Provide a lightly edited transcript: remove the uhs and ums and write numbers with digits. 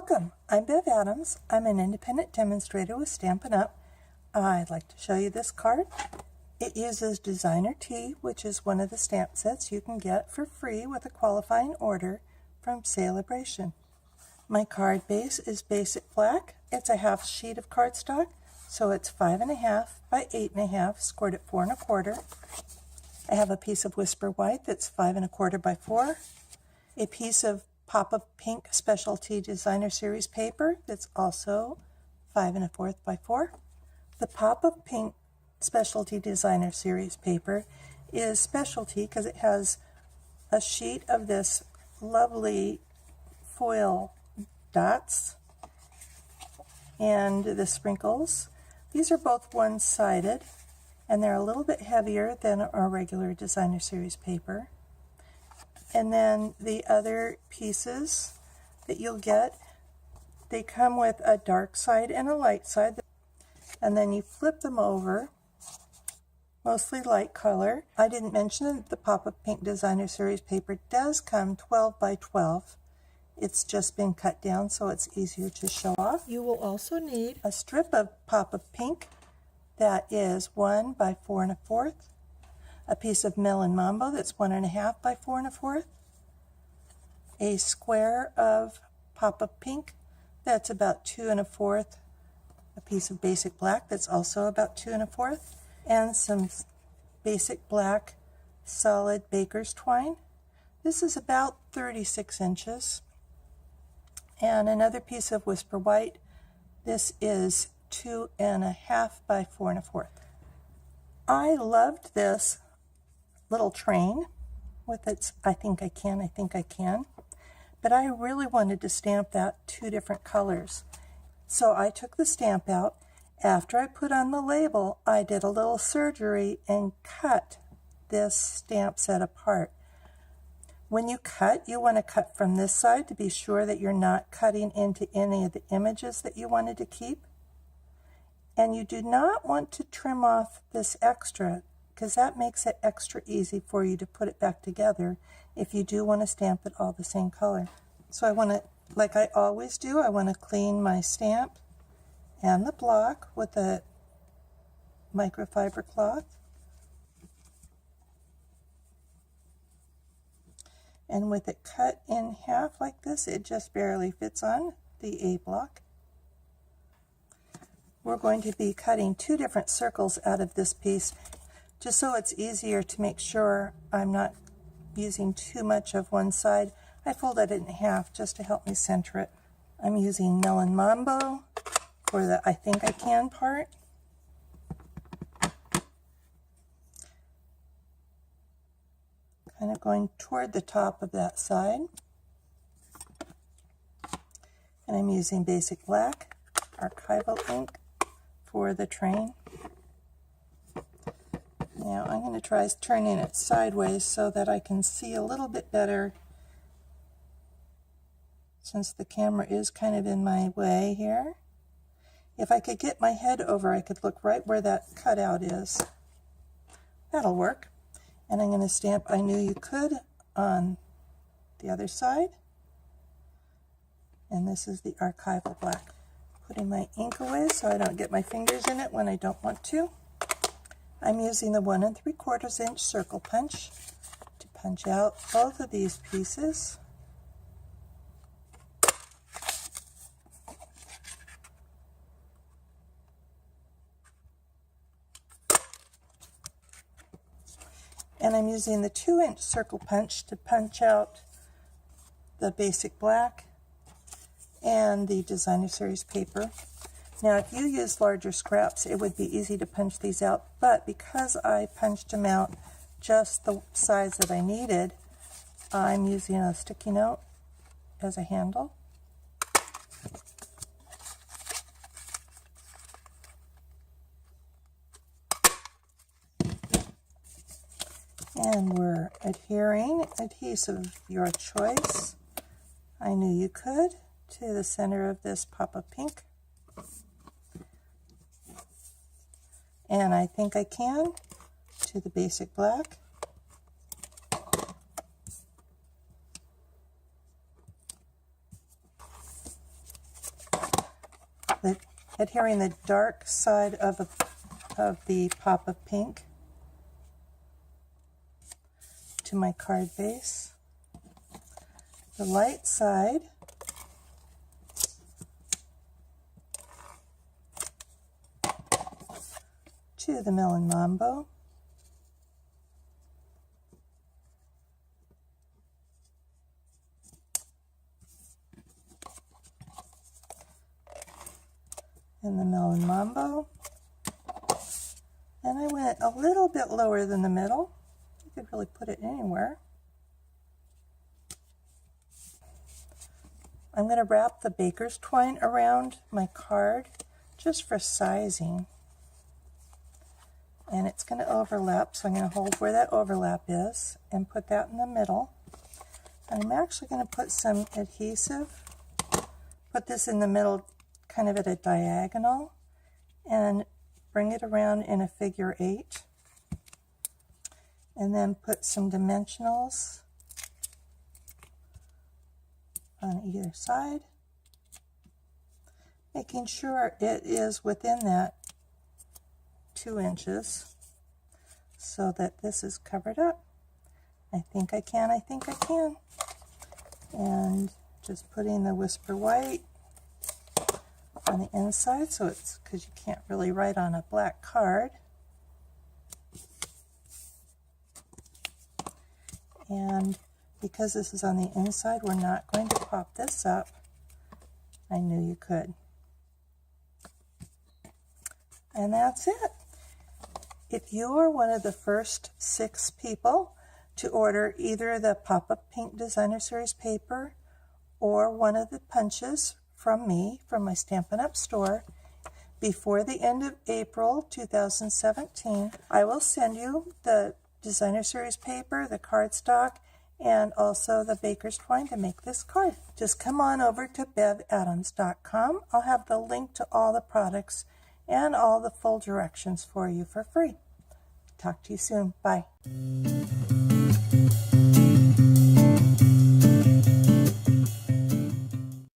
Welcome, I'm Bev Adams. I'm an independent demonstrator with Stampin' Up! I'd like to show you this card. It uses Designer Tea, which is one of the stamp sets you can get for free with a qualifying order from Celebration. My card base is basic black. It's a half sheet of cardstock, so it's 5.5 by 8.5, scored at 4 1/4. I have a piece of Whisper White that's 5 1/4 by 4, a piece of Pop of Pink Specialty Designer Series paper that's also 5 1/4 by 4. The Pop of Pink Specialty Designer Series paper is specialty because it has a sheet of this lovely foil dots and the sprinkles. These are both one-sided and they're a little bit heavier than our regular Designer Series paper. And then the other pieces that you'll get, they come with a dark side and a light side. And then you flip them over, mostly light color. I didn't mention that the Pop of Pink Designer Series paper does come 12 by 12. It's just been cut down so it's easier to show off. You will also need a strip of Pop of Pink that is 1 by 4 1/4. A piece of Melon Mambo that's 1 1/2 by 4 1/4, a square of Pop of Pink that's about 2 1/4, a piece of basic black that's also about 2 1/4, and some basic black solid baker's twine. This is about 36 inches. And another piece of Whisper White. This is 2 1/2 by 4 1/4. I loved this little train with its I think I can, but I really wanted to stamp that 2 different colors. So I took the stamp out. After I put on the label, I did a little surgery and cut this stamp set apart. When you cut, you want to cut from this side to be sure that you're not cutting into any of the images that you wanted to keep. And you do not want to trim off this extra, because that makes it extra easy for you to put it back together if you do want to stamp it all the same color. So I want to, like I always do, I want to clean my stamp and the block with a microfiber cloth. And with it cut in half like this, it just barely fits on the A block. We're going to be cutting 2 different circles out of this piece, just so it's easier to make sure I'm not using too much of one side. I folded it in half just to help me center it. I'm using Melon Mambo for the I think I can part. Kind of going toward the top of that side. And I'm using basic black, archival ink for the train. Now I'm going to try turning it sideways so that I can see a little bit better, since the camera is kind of in my way here. If I could get my head over, I could look right where that cutout is. That'll work. And I'm going to stamp I Knew You Could on the other side. And this is the archival black. Putting my ink away so I don't get my fingers in it when I don't want to. I'm using the 1 3/4 inch circle punch to punch out both of these pieces. And I'm using the 2-inch circle punch to punch out the basic black and the Designer Series paper. Now, if you use larger scraps, it would be easy to punch these out, but because I punched them out just the size that I needed, I'm using a sticky note as a handle. And we're adhering adhesive of your choice. I Knew You Could to the center of this Pop of Pink. And I Think I Can to the basic black. adhering the dark side of the pop of pink to my card base. The light side to the Melon Mambo. And the Melon Mambo. And I went a little bit lower than the middle. You could really put it anywhere. I'm going to wrap the baker's twine around my card just for sizing. And it's going to overlap, so I'm going to hold where that overlap is and put that in the middle. And I'm actually going to put some adhesive, put this in the middle kind of at a diagonal, and bring it around in a figure 8. And then put some dimensionals on either side, making sure it is within that 2 inches so that this is covered up. I think I can. And just putting the Whisper White on the inside, so it's, because you can't really write on a black card. And because this is on the inside, we're not going to pop this up. I knew you could. And that's it. If you are one of the first 6 people to order either the Pop-Up Pink Designer Series paper or one of the punches from me, from my Stampin' Up! Store, before the end of April 2017, I will send you the Designer Series paper, the cardstock, and also the baker's twine to make this card. Just come on over to bevadams.com. I'll have the link to all the products and all the full directions for you for free. Talk to you soon. Bye.